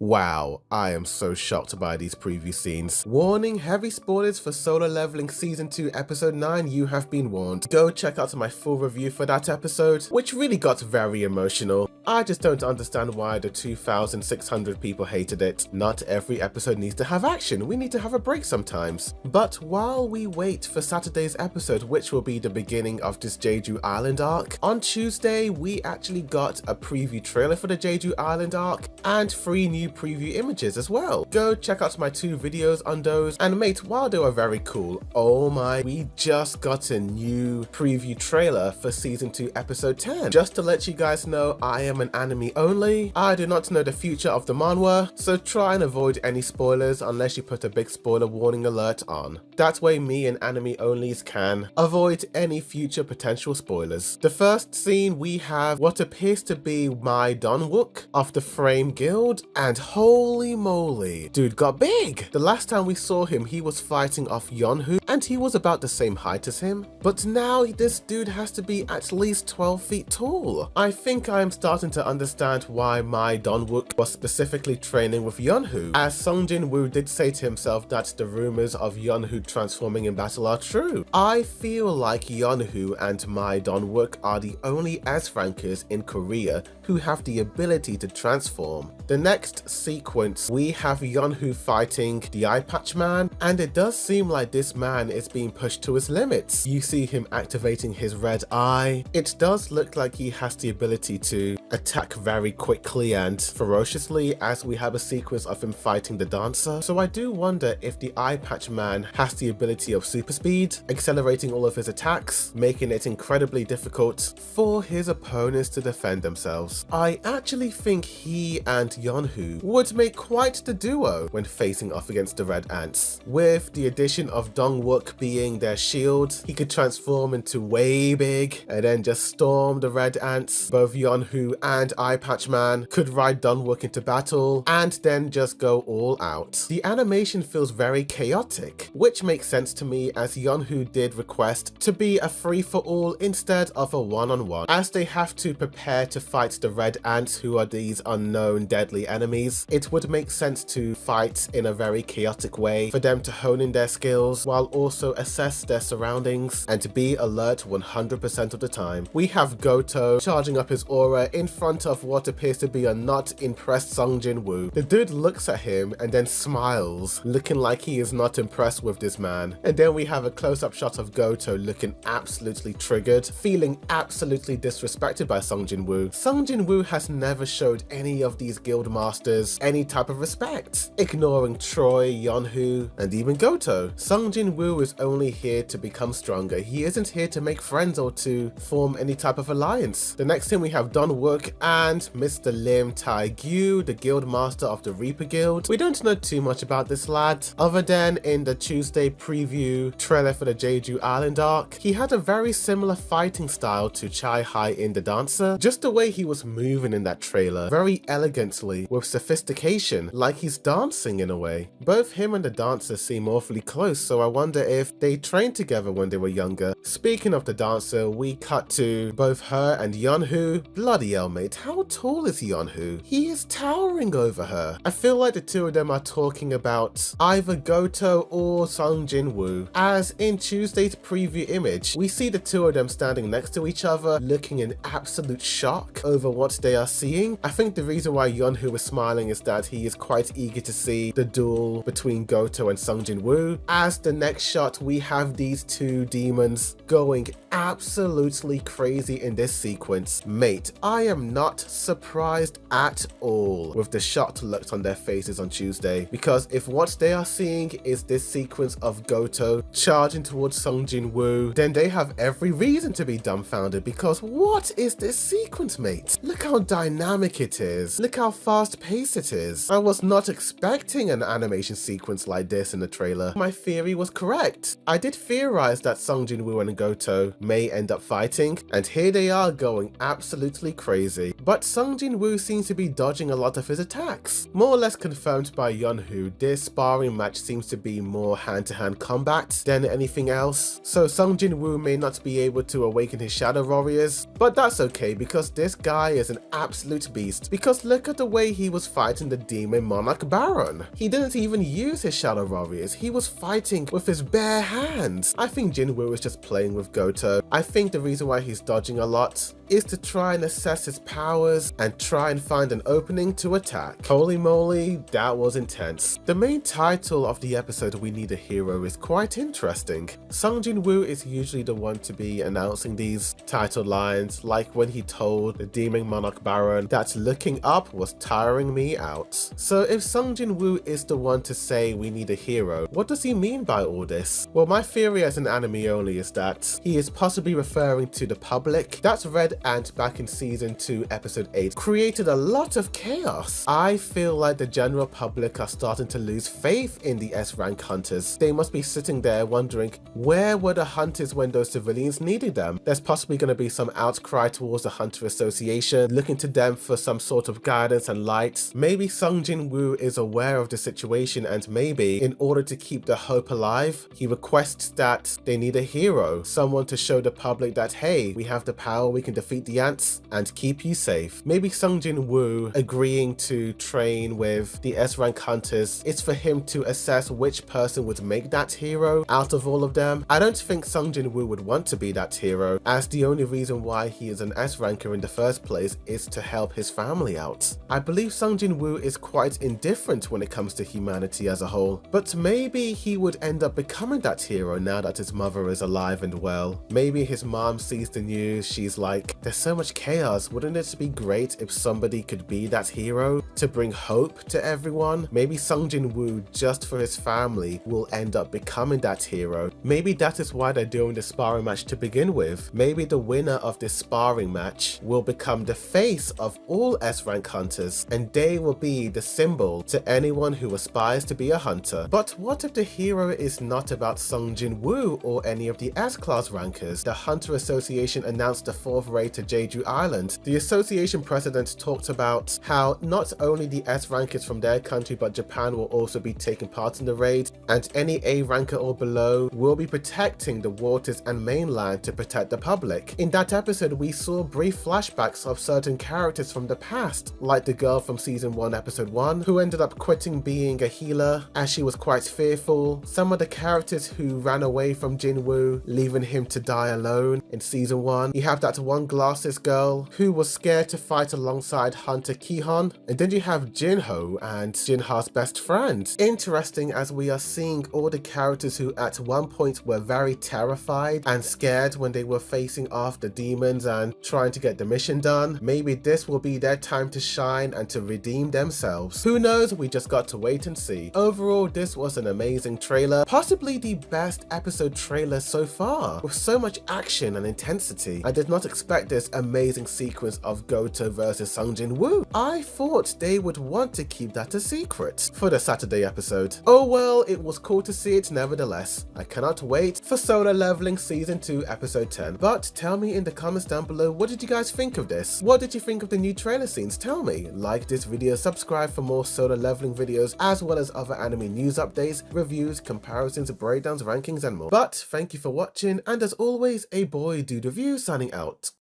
Wow, I am so shocked by these preview scenes. Warning, heavy spoilers for Solo Leveling Season 2 Episode 9, you have been warned. Go check out my full review for that episode, which really got very emotional. I just don't understand why the 2,600 people hated it. Not every episode needs to have action, we need to have a break sometimes. But while we wait for Saturday's episode, which will be the beginning of this Jeju Island arc, on Tuesday we actually got a preview trailer for the Jeju Island arc and 3 new preview images as well. Go check out my 2 videos on those, and mate, while they were very cool, oh my, we just got a new preview trailer for season 2 episode 10. Just to let you guys know, I am an anime only. I do not know the future of the manhwa, so try and avoid any spoilers unless you put a big spoiler warning alert on. That way me and anime onlys can avoid any future potential spoilers. The first scene, we have what appears to be my Donwook of the Frame Guild, and holy moly, dude got big. The last time we saw him, he was fighting off Yeonwoo and he was about the same height as him, but now this dude has to be at least 12 feet tall. I think I am starting to understand why my Donwook was specifically training with Yeonwoo, as Sung Jin Woo did say to himself that the rumors of Yeonwoo transforming in battle are true. I feel like Yeonwoo and my Donwook are the only S-rankers in Korea who have the ability to transform. The next sequence, we have Yeonwoo fighting the Eye Patch Man, and it does seem like this man is being pushed to his limits. You see him activating his red eye. It does look like he has the ability to attack very quickly and ferociously, as we have a sequence of him fighting the dancer. So I do wonder if the Eye Patch Man has the ability of super speed, accelerating all of his attacks, making it incredibly difficult for his opponents to defend themselves. I actually think he and Yeonwoo would make quite the duo when facing off against the Red Ants. With the addition of Dongwook being their shield, he could transform into way big and then just storm the Red Ants. Both Yeonwoo and Eye Patch Man could ride Dongwook into battle and then just go all out. The animation feels very chaotic, which makes sense to me, as Yeonwoo did request to be a free-for-all instead of a one-on-one, as they have to prepare to fight the Red Ants, who are these unknown deadly enemies. It would make sense to fight in a very chaotic way for them to hone in their skills while also assess their surroundings and to be alert 100% of the time. We have Goto charging up his aura in front of what appears to be a not impressed Sung Jin Woo. The dude looks at him and then smiles, looking like he is not impressed with this man. And then we have a close-up shot of Goto looking absolutely triggered, feeling absolutely disrespected by Sung Jin Woo. Sung Jin Woo has never showed any of these guild masters any type of respect, ignoring Troy, Yeonwoo, and even Goto. Sung Jin Woo is only here to become stronger. He isn't here to make friends or to form any type of alliance. The next thing, we have Donwook and Mr. Lim Tae-gyu, the guild master of the Reaper Guild. We don't know too much about this lad, other than in the Tuesday preview trailer for the Jeju Island arc, he had a very similar fighting style to Chai Hai in The Dancer. Just the way he was moving in that trailer, very elegantly, with sophistication, like he's dancing in a way. Both him and the dancer seem awfully close, so I wonder if they trained together when they were younger. Speaking of the dancer, we cut to both her and Yeonwoo. Bloody hell, mate, how tall is Yeonwoo? He is towering over her. I feel like the two of them are talking about either Goto or Sung Jin Woo, as in Tuesday's preview image, we see the two of them standing next to each other, looking in absolute shock over what they are seeing. I think the reason why Yeonwoo is smiling is that he is quite eager to see the duel between Goto and Sung Jin Woo. As the next shot, we have these two demons going absolutely crazy in this sequence. Mate, I am not surprised at all with the shocked looks on their faces on Tuesday, because if what they are seeing is this sequence of Goto charging towards Sung Jin Woo, then they have every reason to be dumbfounded, because what is this sequence, mate? Look how dynamic it is. Look how fast paced it is. I was not expecting an animation sequence like this in the trailer. My theory was correct. I did theorize that Sung Jin Woo and Goto may end up fighting, and here they are going absolutely crazy. crazy, but Sung Jin-woo seems to be dodging a lot of his attacks. More or less confirmed by Yeonwoo, this sparring match seems to be more hand-to-hand combat than anything else, so Sung Jin-woo may not be able to awaken his Shadow Warriors, but that's okay because this guy is an absolute beast, because look at the way he was fighting the Demon Monarch Baron. He didn't even use his Shadow Warriors, he was fighting with his bare hands. I think Jin-woo is just playing with Goto. I think the reason why he's dodging a lot is to try and assess his powers and try and find an opening to attack. Holy moly, that was intense. The main title of the episode, We Need a Hero, is quite interesting. Sung Jin-woo is usually the one to be announcing these title lines, like when he told the Demon Monarch Baron that looking up was tiring me out. So if Sung Jin-woo is the one to say we need a hero, what does he mean by all this? Well, my theory as an anime only is that he is possibly referring to the public. That's Red Ant back in season 2 episode 8 created a lot of chaos. I feel like the general public are starting to lose faith in the S-rank hunters. They must be sitting there wondering, where were the hunters when those civilians needed them? There's possibly going to be some outcry towards the Hunter Association, looking to them for some sort of guidance and light. Maybe Sung Jin-woo is aware of the situation, and maybe in order to keep the hope alive, he requests that they need a hero, someone to show the public that, hey, we have the power, we can defeat the ants and keep you safe. Maybe Sung Jin-woo agreeing to train with the S-rank hunters is for him to assess which person would make that hero out of all of them. I don't think Sung Jin-woo would want to be that hero, as the only reason why he is an S-ranker in the first place is to help his family out. I believe Sung Jin-woo is quite indifferent when it comes to humanity as a whole, but maybe he would end up becoming that hero now that his mother is alive and well. Maybe his mom sees the news, she's like, there's so much chaos, wouldn't it be great if somebody could be that hero to bring hope to everyone? Maybe Sung Jin-woo, just for his family, will end up becoming that hero. Maybe that is why they're doing the sparring match to begin with. Maybe the winner of this sparring match will become the face of all S-rank hunters, and they will be the symbol to anyone who aspires to be a hunter. But what if the hero is not about Sung Jin-woo or any of the S-class rankers? The Hunter Association announced the 4th raid to Jeju Island. The association president talked about how not only the S rankers from their country but Japan will also be taking part in the raid, and any A ranker or below will be protecting the waters and mainland to protect the public. In that episode, we saw brief flashbacks of certain characters from the past, like the girl from season 1 episode 1 who ended up quitting being a healer as she was quite fearful. Some of the characters who ran away from Jin-woo, leaving him to die alone in season 1. You have that one glasses girl who was scared to fight alongside Hunter Ki-hon, and then you have Jin-ho and Jin-ha's best friend. Interesting, as we are seeing all the characters who at one point were very terrified and scared when they were facing off the demons and trying to get the mission done. Maybe this will be their time to shine and to redeem themselves. Who knows, we just got to wait and see. Overall, this was an amazing trailer, possibly the best episode trailer so far, with so much action and intensity. I did not expect this amazing sequence of Goto versus Sung Jin-woo. I thought they would want to keep that a secret for the Saturday episode. Oh well, it was cool to see it nevertheless. I cannot wait for Solo Leveling Season 2 Episode 10. But tell me in the comments down below, what did you guys think of this? What did you think of the new trailer scenes? Tell me. Like this video, subscribe for more Solo Leveling videos, as well as other anime news updates, reviews, comparisons, breakdowns, rankings, and more. But thank you for watching, and as always, a boy Dude Review signing out.